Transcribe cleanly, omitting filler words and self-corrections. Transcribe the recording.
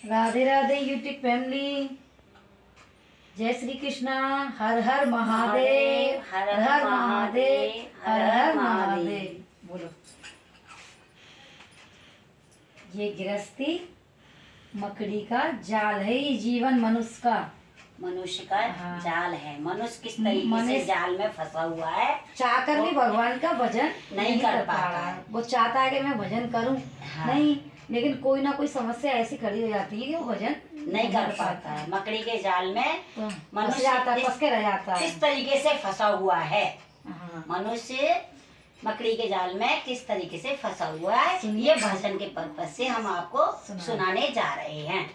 Radhe Radhe YouTube family. जय श्री कृष्णा। हर हर महादेव, हर हर महादेव, हर हर महादेव। बोलो। ये गृहस्थी मकड़ी का जाल है, ये जीवन मनुष्य का जाल है। मनुष्य किस तरीके से जाल में फंसा हुआ है, चाहकर भी भगवान का भजन नहीं कर पाता है। वो चाहता है कि मैं भजन करूं, नहीं, लेकिन कोई ना कोई समस्या ऐसी खड़ी हो जाती है कि वो भजन नहीं कर पाता है। मकड़ी के जाल में मनुष्य फंस के रह जाता है। किस तरीके से फंसा हुआ है, मनुष्य मकड़ी के जाल में किस तरीके से फंसा हुआ है, ये भजन के पर्पज से हम आपको सुनाने जा रहे हैं।